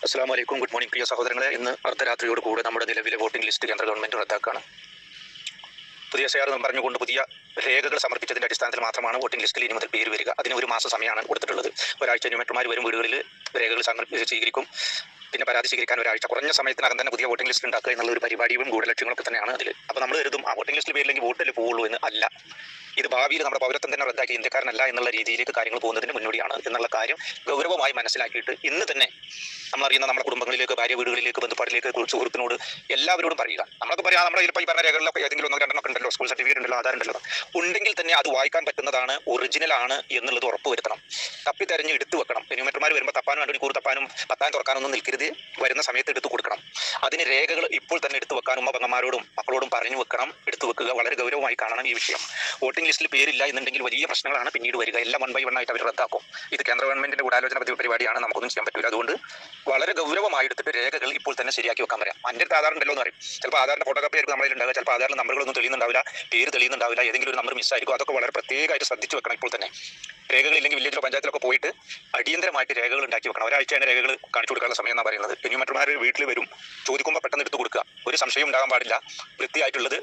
അസ്സലാമു അലൈക്കും. Good morning പ്രിയ സഹോദരങ്ങളെ. ഇന്ന് അർദ്ധരാത്രിയോട് കൂടെ നമ്മുടെ നിലവിലെ വോട്ടിംഗ് ലിസ്റ്റ് കേന്ദ്ര ഗവൺമെൻറ് റദ്ദാക്കാണ്. പുതിയ SIR എന്ന് പറഞ്ഞുകൊണ്ട് പുതിയ രേഖകൾ സമർപ്പിച്ചതിൻ്റെ അടിസ്ഥാനത്തിൽ മാത്രമാണ് വോട്ടിംഗ് ലിസ്റ്റിൽ ഇനി മുതൽ പേര് വരിക. അതിന് ഒരു മാസം സമയമാണ് കൊടുത്തിട്ടുള്ളത്. ഒരാഴ്ച ന്യൂമെട്രിമാർ വരും, വീടുകളിൽ രേഖകൾ സ്വീകരിക്കും. പിന്നെ പരാതി സ്വീകരിക്കാൻ ഒരാഴ്ച, കുറഞ്ഞ സമയത്തിനകം തന്നെ പുതിയ വോട്ടിംഗ് ലിസ്റ്റ് ഉണ്ടാക്കുക എന്നുള്ള ഒരു പരിപാടിയും ഗൂഢലക്ഷ്യങ്ങളൊക്കെ തന്നെയാണ് അതിൽ. അപ്പോൾ നമ്മൾ കരുതും ആ വോട്ടിംഗ് ലിസ്റ്റിൽ പേരില്ലെങ്കിൽ വോട്ടിൽ പോകുള്ളൂ എന്ന്. അല്ല, ഇത് ഭാവിയിൽ നമ്മുടെ പൗരത്വം തന്നെ റദ്ദാക്കി ഇന്ത്യക്കാരനല്ല എന്നുള്ള രീതിയിലേക്ക് കാര്യങ്ങൾ പോകുന്നതിന് മുന്നോടിയാണ് എന്നുള്ള കാര്യം ഗൗരവമായി മനസ്സിലാക്കിയിട്ട് ഇന്ന് തന്നെ നമ്മളറിയുന്ന നമ്മുടെ കുടുംബങ്ങളിലേക്ക്, ഭാര്യ വീടുകളിലേക്ക്, ബന്ധുപ്പാടിലേക്ക്, സുഹൃത്തിനോട് എല്ലാവരോടും പറയുക. നമ്മളൊക്കെ പറയാം, നമ്മുടെ ചിലപ്പോൾ ഈ പറഞ്ഞ രേഖകളിലൊക്കെ ഏതെങ്കിലും ഒന്നോ രണ്ടെണ്ണമൊക്കെ ഉണ്ടല്ലോ, സ്കൂൾ സർട്ടിഫിക്കറ്റ് ഉണ്ടല്ലോ, ആധാർ ഉണ്ടല്ലോ, ഉണ്ടെങ്കിൽ തന്നെ അത് വായിക്കാൻ പറ്റുന്നതാണ്, ഒറിജിനൽ ആണ് എന്നുള്ളത് ഉറപ്പ് വരുത്തണം. തപ്പി തെരഞ്ഞ് എടുത്തു വെക്കണം. ന്യൂമെട്രിമാർ വരുമ്പോൾ തപ്പാനും 2 മണിക്കൂർ തപ്പാനും പത്താൻ തുറക്കാനൊന്നും നിൽക്കരുത്. വരുന്ന സമയത്ത് എടുത്തു കൊടുക്കണം. അതിന് രേഖകൾ ഇപ്പോൾ തന്നെ എടുത്തു വെക്കാൻ പെങ്ങന്മാരോടും മക്കളോടും പറഞ്ഞു വെക്കണം. എടുത്തു വെക്കുക. വളരെ ഗൗരവമായി കാണണം ഈ വിഷയം. വോട്ടിംഗ് ലിസ്റ്റിൽ പേരില്ല എന്നുണ്ടെങ്കിൽ വലിയ പ്രശ്നങ്ങളാണ് പിന്നീട് വരിക. എല്ലാം 1 by 1 ആയിട്ട് അവർ റദ്ദാക്കും. ഇത് കേന്ദ്ര ഗവൺമെന്റിന്റെ ഗൂഢാലോചന പരിപാടിയാണ്, നമുക്കൊന്നും ചെയ്യാൻ പറ്റില്ല. അതുകൊണ്ട് വളരെ ഗൗരവമായി എടുത്തിട്ട് രേഖകൾ ഇപ്പോൾ തന്നെ ശരിയാക്കി വെക്കാൻ പറയാം. എൻ്റെ അടുത്ത് ആധാർ ഉണ്ടല്ലോ എന്ന് പറയും. ചിലപ്പോൾ ആധാറിന്റെ ഫോട്ടോകോപ്പി ആയിരിക്കും നമ്മളിൽ ഉണ്ടാകുക. ചിലപ്പോൾ ആധാറിൽ നമ്പറുകളൊന്നും തെളിയുന്നുണ്ടാവില്ല, പേര് തെളിയുന്നുണ്ടാവില്ല, ഏതെങ്കിലും ഒരു നമ്പർ മിസ്സായിരിക്കും. അതൊക്കെ വളരെ പ്രത്യേകമായിട്ട് ശ്രദ്ധിച്ചു വെക്കണം. ഇപ്പോൾ തന്നെ രേഖകളില്ലെങ്കിൽ വില്ലേജിലോ പഞ്ചായത്തിലൊക്കെ പോയിട്ട് അടിയന്തരമായിട്ട് രേഖകൾ ഉണ്ടാക്കി വെക്കണം. ഒരാഴ്ചയാണ് രേഖകൾ കാണിച്ചു കൊടുക്കാനുള്ള സമയം എന്നാണ് പറയുന്നത്. ന്യൂമെട്രിമാർ വീട്ടിൽ വരും, ചോദിക്കുമ്പോൾ പെട്ടെന്ന് എടുത്തു കൊടുക്കുക. ഒരു സംശയം ഉണ്ടാകാൻ പാടില്ല. വൃത്തിയായിട്ടുള്ളത്